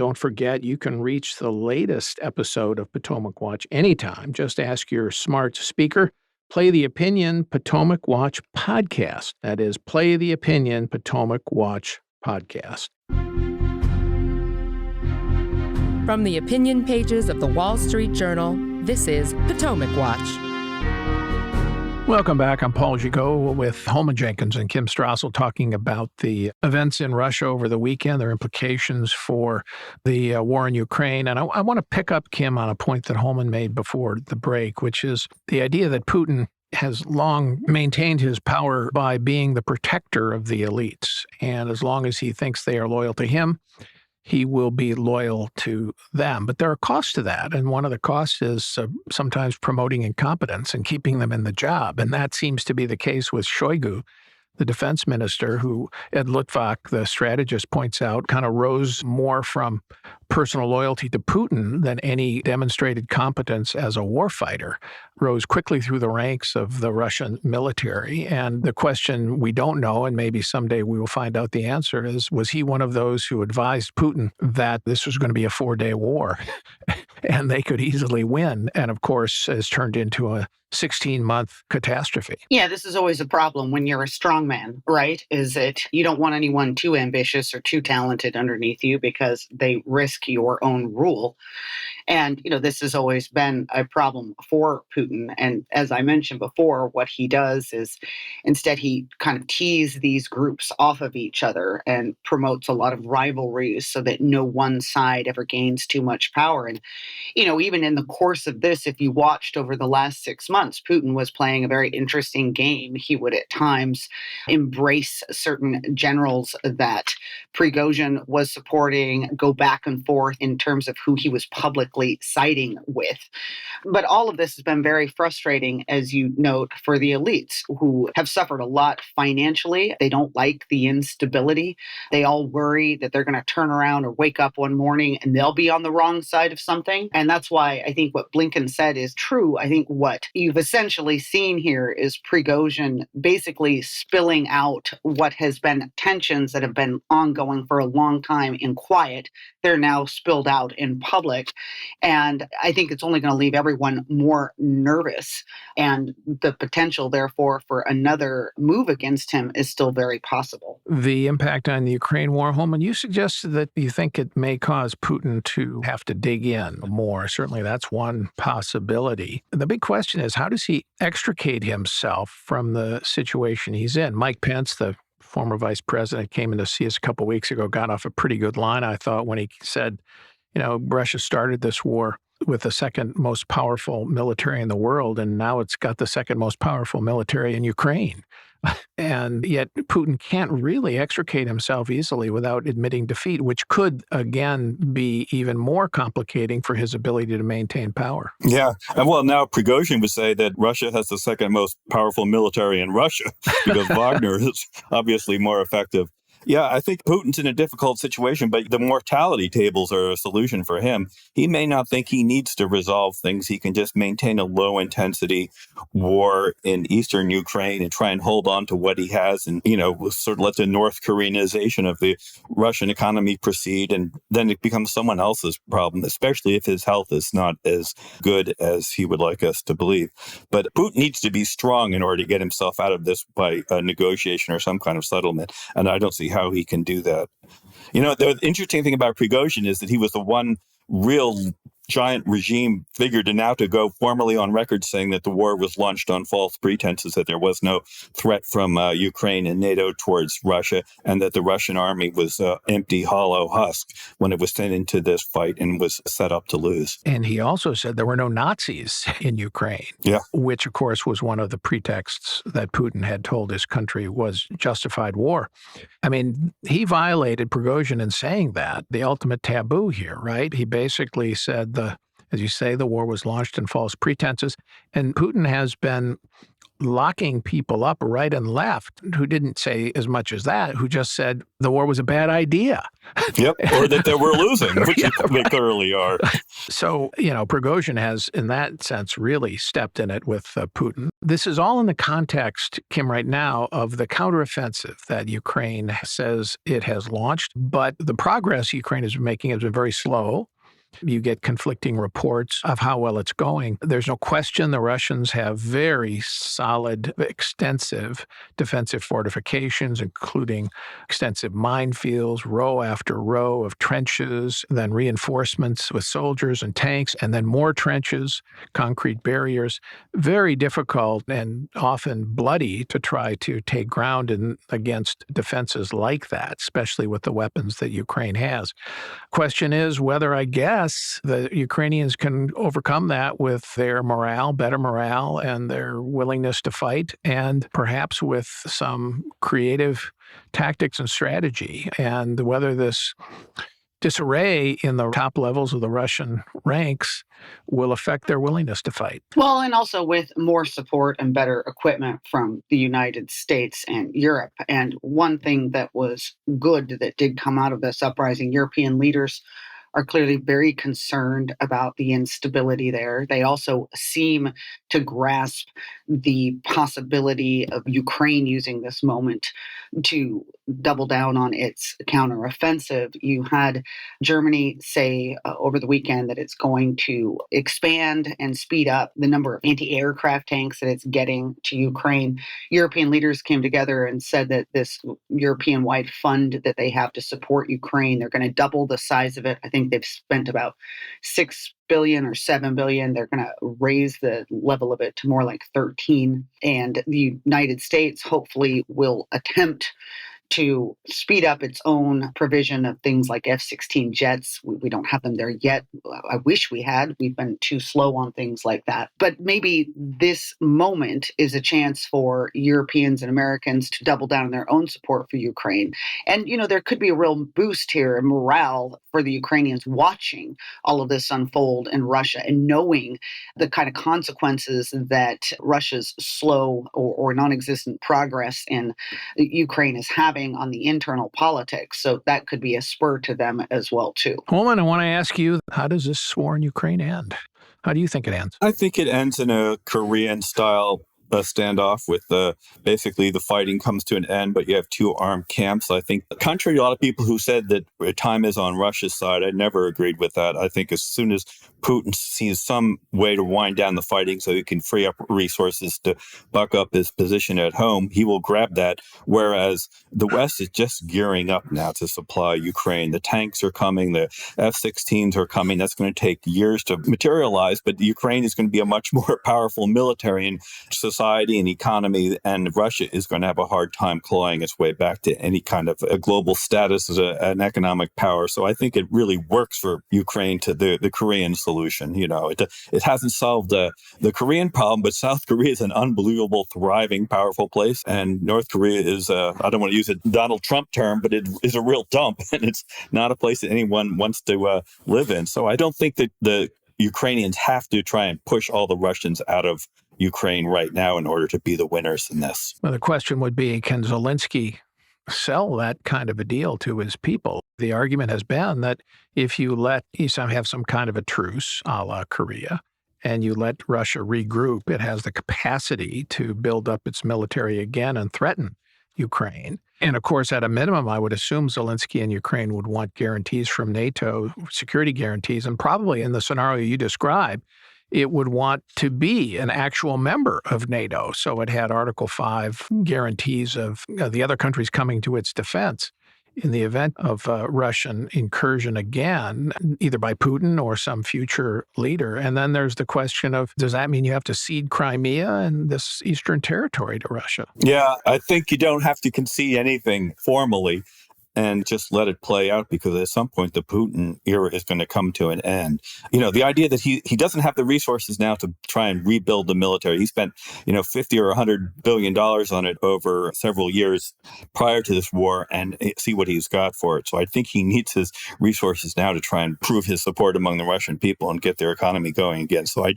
Don't forget, you can reach the latest episode of Potomac Watch anytime. Just ask your smart speaker, Play the Opinion Potomac Watch Podcast. That is, Play the Opinion Potomac Watch Podcast. From the opinion pages of the Wall Street Journal, this is Potomac Watch. Welcome back. I'm Paul Gigot with Holman Jenkins and Kim Strassel talking about the events in Russia over the weekend, their implications for the war in Ukraine. And I want to pick up, Kim, on a point that Holman made before the break, which is the idea that Putin has long maintained his power by being the protector of the elites. And as long as he thinks they are loyal to him, he will be loyal to them. But there are costs to that. And one of the costs is sometimes promoting incompetence and keeping them in the job. And that seems to be the case with Shoigu, the defense minister, who Ed Luttwak, the strategist, points out, kind of rose more from personal loyalty to Putin than any demonstrated competence as a warfighter, rose quickly through the ranks of the Russian military. And the question we don't know, and maybe someday we will find out the answer, is, was he one of those who advised Putin that this was going to be a 4-day war and they could easily win? And of course, has turned into a 16-month catastrophe. Yeah, this is always a problem when you're a strongman, right? Is that you don't want anyone too ambitious or too talented underneath you because they risk your own rule. And, this has always been a problem for Putin. And as I mentioned before, what he does is instead he kind of tease these groups off of each other and promotes a lot of rivalries so that no one side ever gains too much power. And, even in the course of this, if you watched over the last 6 months, Putin was playing a very interesting game. He would at times embrace certain generals that Prigozhin was supporting, go back and forth in terms of who he was publicly siding with. But all of this has been very frustrating, as you note, for the elites who have suffered a lot financially. They don't like the instability. They all worry that they're going to turn around or wake up one morning and they'll be on the wrong side of something. And that's why I think what Blinken said is true. I think what you've essentially seen here is Prigozhin basically spilling out what has been tensions that have been ongoing for a long time in quiet. They're now spilled out in public. And I think it's only going to leave everyone more nervous. And the potential, therefore, for another move against him is still very possible. The impact on the Ukraine war, Holman, you suggested that you think it may cause Putin to have to dig in more. Certainly that's one possibility. The big question is, how does he extricate himself from the situation he's in? Mike Pence, the former vice president, came in to see us a couple of weeks ago, got off a pretty good line, I thought, when he said, Russia started this war with the second most powerful military in the world, and now it's got the second most powerful military in Ukraine. And yet Putin can't really extricate himself easily without admitting defeat, which could, again, be even more complicating for his ability to maintain power. Yeah. And well, now Prigozhin would say that Russia has the second most powerful military in Russia because Wagner is obviously more effective. Yeah, I think Putin's in a difficult situation, but the mortality tables are a solution for him. He may not think he needs to resolve things. He can just maintain a low-intensity war in eastern Ukraine and try and hold on to what he has and, sort of let the North Koreanization of the Russian economy proceed. And then it becomes someone else's problem, especially if his health is not as good as he would like us to believe. But Putin needs to be strong in order to get himself out of this by a negotiation or some kind of settlement. And I don't see how he can do that. The interesting thing about Prigozhin is that he was the one real giant regime figure to now to go formally on record saying that the war was launched on false pretenses, that there was no threat from Ukraine and NATO towards Russia, and that the Russian army was an empty, hollow husk when it was sent into this fight and was set up to lose. And he also said there were no Nazis in Ukraine, which, of course, was one of the pretexts that Putin had told his country was justified war. I mean, he violated Prigozhin in saying that, the ultimate taboo here, right? He basically said as you say, the war was launched in false pretenses. And Putin has been locking people up right and left who didn't say as much as that, who just said the war was a bad idea. Yep, or that they were losing, which Yeah, they clearly are. So, Prigozhin has, in that sense, really stepped in it with Putin. This is all in the context, Kim, right now, of the counteroffensive that Ukraine says it has launched. But the progress Ukraine has been making has been very slow. You get conflicting reports of how well it's going. There's no question the Russians have very solid, extensive defensive fortifications, including extensive minefields, row after row of trenches, then reinforcements with soldiers and tanks, and then more trenches, concrete barriers. Very difficult and often bloody to try to take ground against defenses like that, especially with the weapons that Ukraine has. Question is whether, I guess, the Ukrainians can overcome that with their morale, better morale, and their willingness to fight, and perhaps with some creative tactics and strategy. And whether this disarray in the top levels of the Russian ranks will affect their willingness to fight. Well, and also with more support and better equipment from the United States and Europe. And one thing that was good that did come out of this uprising, European leaders are clearly very concerned about the instability there. They also seem to grasp the possibility of Ukraine using this moment to double down on its counteroffensive. You had Germany say over the weekend that it's going to expand and speed up the number of anti-aircraft tanks that it's getting to Ukraine. European leaders came together and said that this European-wide fund that they have to support Ukraine, they're going to double the size of it. I think they've spent about $6 billion or $7 billion. They're going to raise the level of it to more like 13. And the United States hopefully will attempt to speed up its own provision of things like F-16 jets. We don't have them there yet. I wish we had. We've been too slow on things like that. But maybe this moment is a chance for Europeans and Americans to double down on their own support for Ukraine. And, there could be a real boost here in morale for the Ukrainians watching all of this unfold in Russia and knowing the kind of consequences that Russia's slow or non-existent progress in Ukraine is having on the internal politics. So that could be a spur to them as well, too. Holman, I want to ask you, how does this war in Ukraine end? How do you think it ends? I think it ends in a Korean-style standoff with basically the fighting comes to an end, but you have two armed camps. I think, contrary to a lot of people who said that time is on Russia's side, I never agreed with that. I think as soon as Putin sees some way to wind down the fighting so he can free up resources to buck up his position at home, he will grab that. Whereas the West is just gearing up now to supply Ukraine. The tanks are coming, the F-16s are coming. That's going to take years to materialize, but Ukraine is going to be a much more powerful military and society and economy, and Russia is going to have a hard time clawing its way back to any kind of a global status as an economic power. So I think it really works for Ukraine to the Korean solution. It hasn't solved the Korean problem, but South Korea is an unbelievable, thriving, powerful place. And North Korea is, I don't want to use a Donald Trump term, but it is a real dump. And it's not a place that anyone wants to live in. So I don't think that the Ukrainians have to try and push all the Russians out of Ukraine right now in order to be the winners in this. Well, the question would be, can Zelensky sell that kind of a deal to his people? The argument has been that if you let have some kind of a truce, a la Korea, and you let Russia regroup, it has the capacity to build up its military again and threaten Ukraine. And of course, at a minimum, I would assume Zelensky and Ukraine would want guarantees from NATO, security guarantees, and probably in the scenario you described, it would want to be an actual member of NATO. So it had Article 5 guarantees of the other countries coming to its defense in the event of Russian incursion again, either by Putin or some future leader. And then there's the question of, does that mean you have to cede Crimea and this eastern territory to Russia? Yeah, I think you don't have to concede anything formally. and just let it play out, because at some point the Putin era is going to come to an end. The idea that he doesn't have the resources now to try and rebuild the military. He spent, 50 or $100 billion on it over several years prior to this war, and see what he's got for it. So I think he needs his resources now to try and prove his support among the Russian people and get their economy going again. So I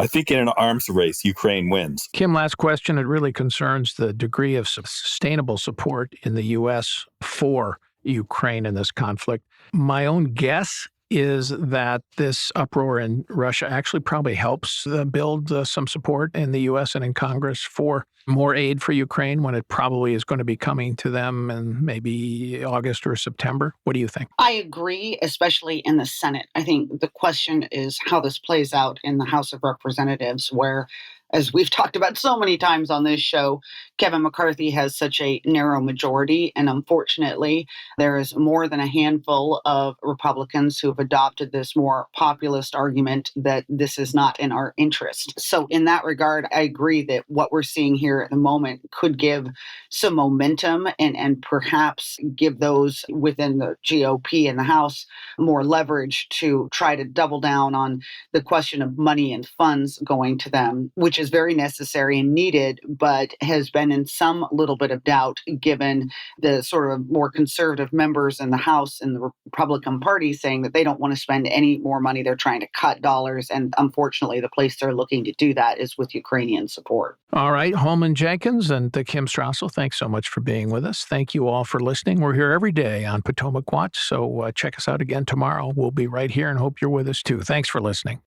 think in an arms race, Ukraine wins. Kim, last question. It really concerns the degree of sustainable support in the U.S. for Ukraine in this conflict. My own guess is that this uproar in Russia actually probably helps build some support in the U.S. and in Congress for more aid for Ukraine, when it probably is going to be coming to them in maybe August or September. What do you think? I agree, especially in the Senate. I think the question is how this plays out in the House of Representatives, where, as we've talked about so many times on this show, Kevin McCarthy has such a narrow majority. And unfortunately, there is more than a handful of Republicans who have adopted this more populist argument that this is not in our interest. So in that regard, I agree that what we're seeing here at the moment could give some momentum and perhaps give those within the GOP and the House more leverage to try to double down on the question of money and funds going to them, which is very necessary and needed, but has been in some little bit of doubt given the sort of more conservative members in the House and the Republican Party saying that they don't want to spend any more money. They're trying to cut dollars. And unfortunately, the place they're looking to do that is with Ukrainian support. All right, Holman Jenkins and Kim Strassel, thanks so much for being with us. Thank you all for listening. We're here every day on Potomac Watch, so check us out again tomorrow. We'll be right here and hope you're with us too. Thanks for listening.